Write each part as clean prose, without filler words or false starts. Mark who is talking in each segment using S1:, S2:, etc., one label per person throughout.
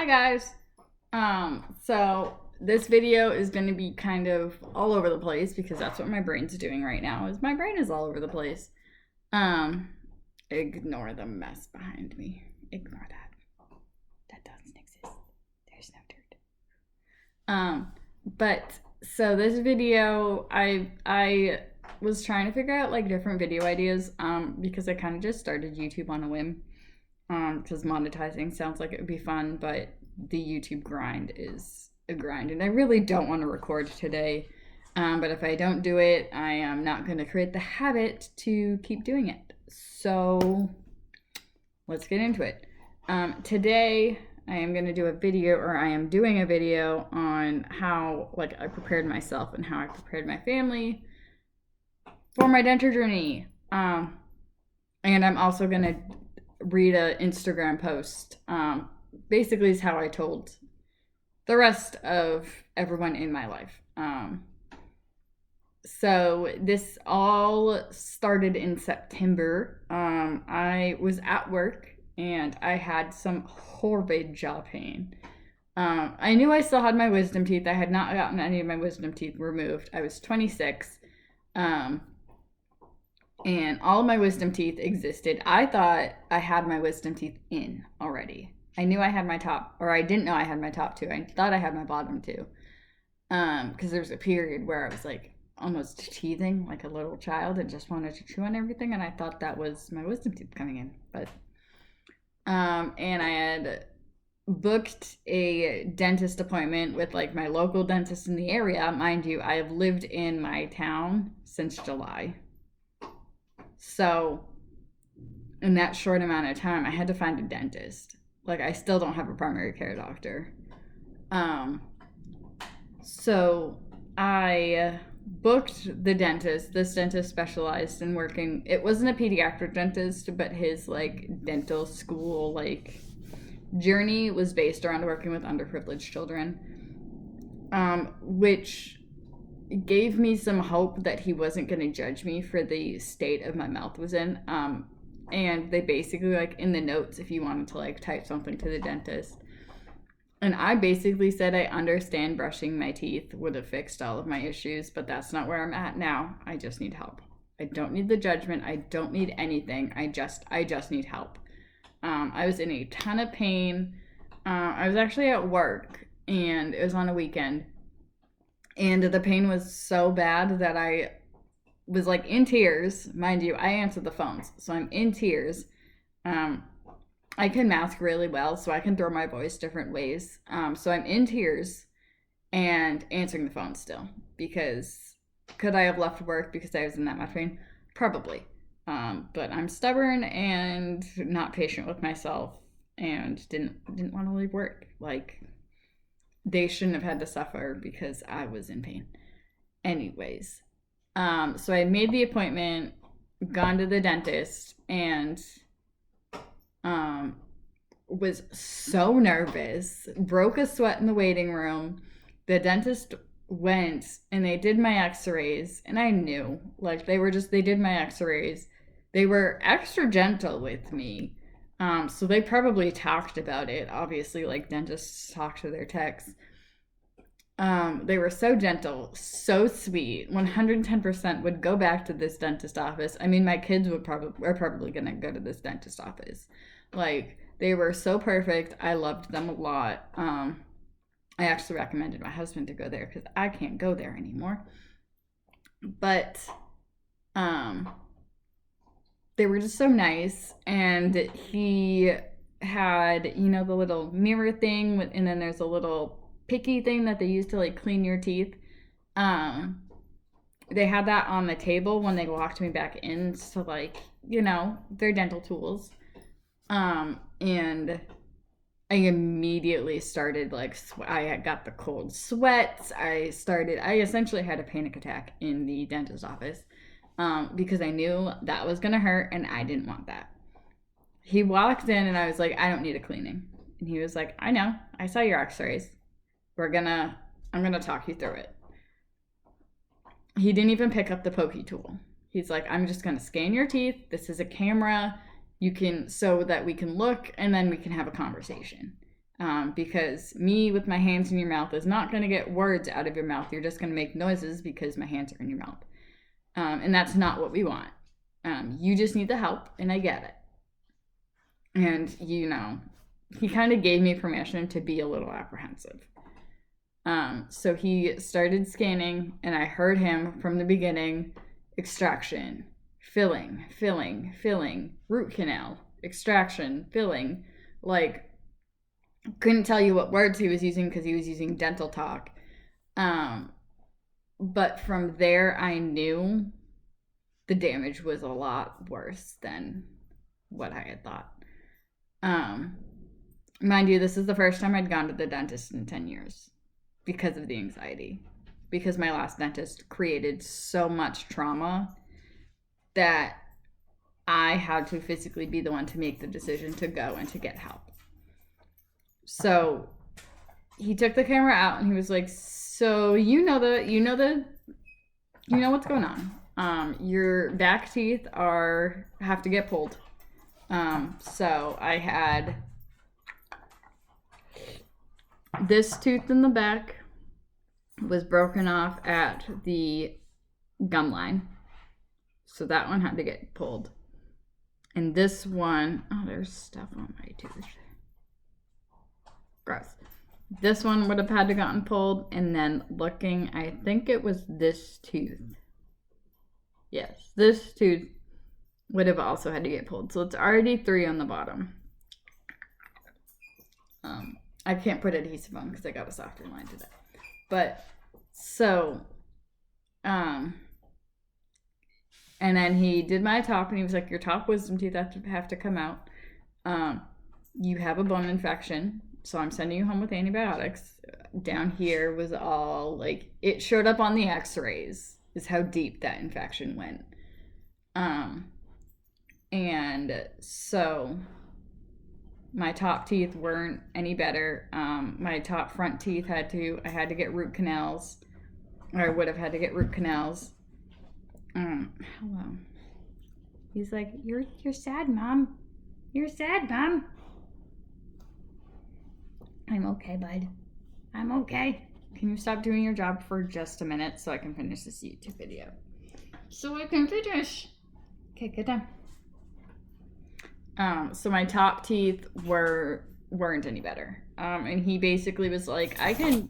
S1: Hi guys. So this video is going to be kind of all over the place because that's what my brain's doing right now. Is my brain is all over the place. Um, Ignore the mess behind me. Ignore that. That doesn't exist. There's no dirt. But so this video, I was trying to figure out like different video ideas. Because I kind of just started YouTube on a whim. Because monetizing sounds like it would be fun, but the YouTube grind is a grind, and I really don't want to record today. But if I don't do it, I am not going to create the habit to keep doing it. So let's get into it. Today I am going to do a video, or I am doing a video on how like I prepared myself and how I prepared my family for my dental journey. And I'm also going to read an Instagram post. Basically, is how I told the rest of everyone in my life. So this all started in September. I was at work and I had some horrid jaw pain. I knew I still had my wisdom teeth. I had not gotten any of my wisdom teeth removed. I was 26. And all of my wisdom teeth existed. I thought I had my wisdom teeth in already. I knew I had my top, or I didn't know I had my top two. I thought I had my bottom two. Because there was a period where I was like almost teething like a little child and just wanted to chew on everything, and I thought that was my wisdom teeth coming in. But and I had booked a dentist appointment with like my local dentist in the area. Mind you, I have lived in my town since July. So, in that short amount of time, I had to find a dentist. Like, I still don't have a primary care doctor. So I booked the dentist. This dentist specialized in working. It wasn't a pediatric dentist, but his like dental school like journey was based around working with underprivileged children, which gave me some hope that he wasn't going to judge me for the state of my mouth was in. And they basically like in the notes, if you wanted to like type something to the dentist, and I basically said I understand brushing my teeth would have fixed all of my issues, but that's not where I'm at now. I just need help. I don't need the judgment. I don't need anything. I just need help. I was in a ton of pain. I was actually at work and it was on a weekend. And the pain was so bad that I was like in tears. Mind you, I answered the phones, so I'm in tears. I can mask really well, so I can throw my voice different ways. So I'm in tears and answering the phone still. Because could I have left work because I was in that much pain? Probably. But I'm stubborn and not patient with myself and didn't want to leave work. Like, they shouldn't have had to suffer because I was in pain. Anyways, so I made the appointment, gone to the dentist, and was so nervous, broke a sweat in the waiting room. The dentist went and they did my x-rays, and I knew, like, they did my x-rays. They were extra gentle with me. So they probably talked about it. Obviously, like dentists talk to their techs. They were so gentle, so sweet. 110% would go back to this dentist office. I mean, my kids are probably gonna go to this dentist office. Like, they were so perfect. I loved them a lot. I actually recommended my husband to go there because I can't go there anymore. But they were just so nice, and he had, you know, the little mirror thing, and then there's a little picky thing that they use to like clean your teeth. They had that on the table when they walked me back in to like, you know, their dental tools. And I immediately started like, I got the cold sweats. I essentially had a panic attack in the dentist office. Because I knew that was gonna hurt and I didn't want that. He walked in and I was like, I don't need a cleaning. And he was like, I know, I saw your x-rays. I'm gonna talk you through it. He didn't even pick up the pokey tool. He's like, I'm just gonna scan your teeth. This is a camera. So that we can look and then we can have a conversation. Because me with my hands in your mouth is not going to get words out of your mouth. You're just going to make noises because my hands are in your mouth. And that's not what we want. You just need the help, and I get it. And, you know, he kind of gave me permission to be a little apprehensive. So he started scanning, and I heard him from the beginning: extraction, filling, root canal, extraction, filling. Like, couldn't tell you what words he was using because he was using dental talk. But from there, I knew the damage was a lot worse than what I had thought. Mind you, this is the first time I'd gone to the dentist in 10 years because of the anxiety. Because my last dentist created so much trauma that I had to physically be the one to make the decision to go and to get help. So he took the camera out and he was like, so you know what's going on. Your back teeth have to get pulled. So I had this tooth in the back was broken off at the gum line. So that one had to get pulled. And this one, oh, there's stuff on my tooth. Gross. This one would have had to gotten pulled, and then looking, I think it was this tooth. Yes, this tooth would have also had to get pulled. So it's already 3 on the bottom. I can't put adhesive on because I got a softer line today. But so, and then he did my top, and he was like, your top wisdom teeth have to come out. You have a bone infection, so I'm sending you home with antibiotics. Down here was all like, it showed up on the x-rays, is how deep that infection went. And so my top teeth weren't any better. My top front teeth I had to get root canals, or I would have had to get root canals. Hello. He's like, you're sad, Mom. You're sad, Mom. I'm okay, bud. I'm okay. Can you stop doing your job for just a minute so I can finish this YouTube video? So I can finish. Okay, good down. So my top teeth weren't any better. And he basically was like, I can,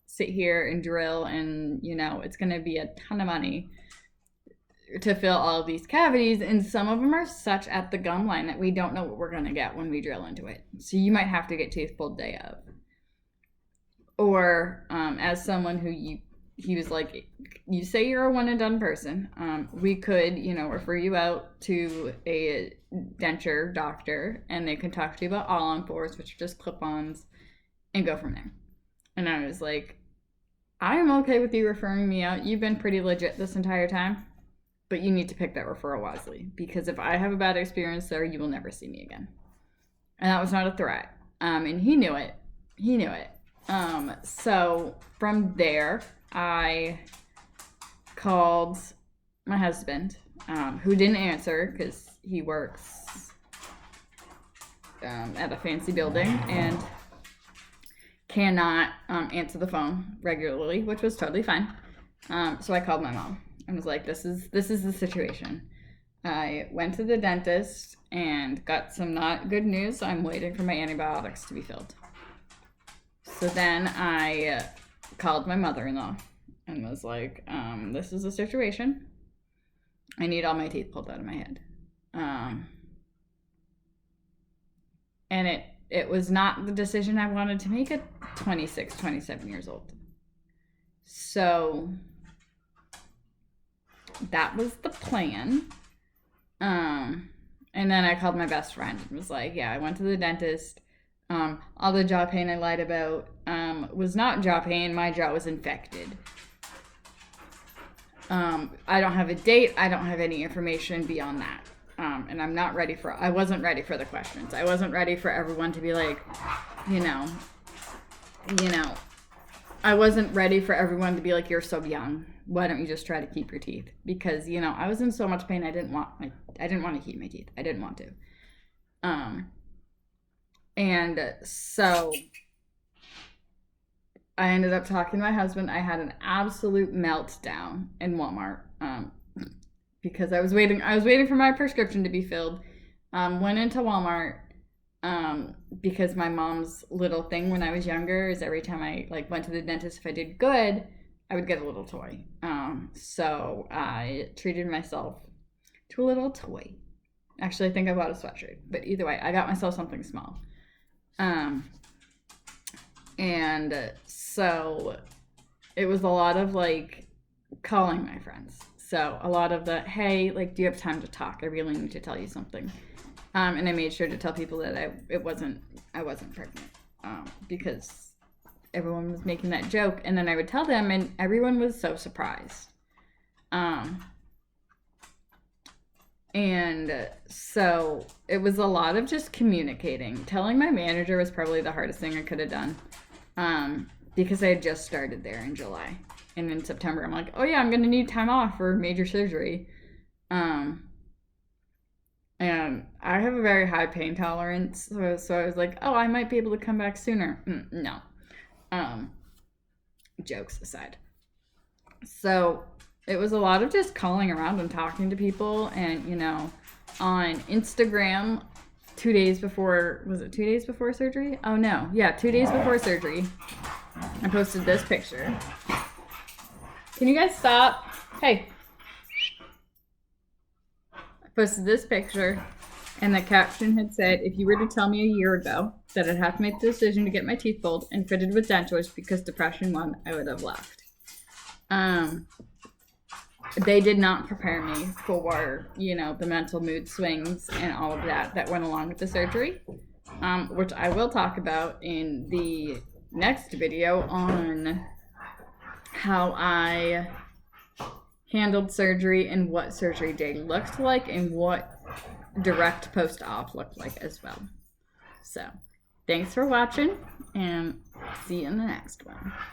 S1: sit here and drill and, it's going to be a ton of money to fill all of these cavities. And some of them are such at the gum line that we don't know what we're going to get when we drill into it. So you might have to get teeth pulled day of. Or as someone who he was like, you say you're a one and done person. We could, refer you out to a denture doctor, and they can talk to you about all-on-4s, which are just clip-ons, and go from there. And I was like, I'm okay with you referring me out. You've been pretty legit this entire time, but you need to pick that referral wisely, because if I have a bad experience there, you will never see me again. And that was not a threat. And he knew it. So from there, I called my husband, who didn't answer because he works at a fancy building and cannot answer the phone regularly, which was totally fine. So I called my mom and was like, this is the situation. I went to the dentist and got some not good news. I'm waiting for my antibiotics to be filled. So then I called my mother-in-law and was like, this is the situation. I need all my teeth pulled out of my head. And it was not the decision I wanted to make at 26, 27 years old. So that was the plan. And then I called my best friend and was like, yeah, I went to the dentist. All the jaw pain I lied about was not jaw pain. My jaw was infected. I don't have a date. I don't have any information beyond that. And I wasn't ready for the questions. I wasn't ready for everyone to be like, I wasn't ready for everyone to be like, you're so young. Why don't you just try to keep your teeth? Because, I was in so much pain. I didn't want to keep my teeth. I didn't want to. And so I ended up talking to my husband. I had an absolute meltdown in Walmart because I was waiting for my prescription to be filled. Went into Walmart because my mom's little thing when I was younger is every time I like went to the dentist, if I did good, I would get a little toy. So I treated myself to a little toy. Actually, I think I bought a sweatshirt, but either way, I got myself something small. Um, and so it was a lot of like calling my friends. So a lot of the, hey, like, do you have time to talk? I really need to tell you something. And I made sure to tell people that I wasn't pregnant because everyone was making that joke, and then I would tell them, and everyone was so surprised. And so it was a lot of just communicating. Telling my manager was probably the hardest thing I could have done because I had just started there in July. And in September, I'm like, oh yeah, I'm going to need time off for major surgery. And I have a very high pain tolerance. So I was like, oh, I might be able to come back sooner. No. Jokes aside. So it was a lot of just calling around and talking to people. And, you know, on Instagram, 2 days before, was it 2 days before surgery? Oh no. Yeah, 2 days before surgery, I posted this picture. Can you guys stop? Hey. I posted this picture, and the caption had said, if you were to tell me a year ago that I'd have to make the decision to get my teeth pulled and fitted with dentures because depression won, I would have laughed. They did not prepare me for, you know, the mental mood swings and all of that went along with the surgery, which I will talk about in the next video on how I handled surgery and what surgery day looked like and what direct post-op looked like as well. So, thanks for watching, and see you in the next one.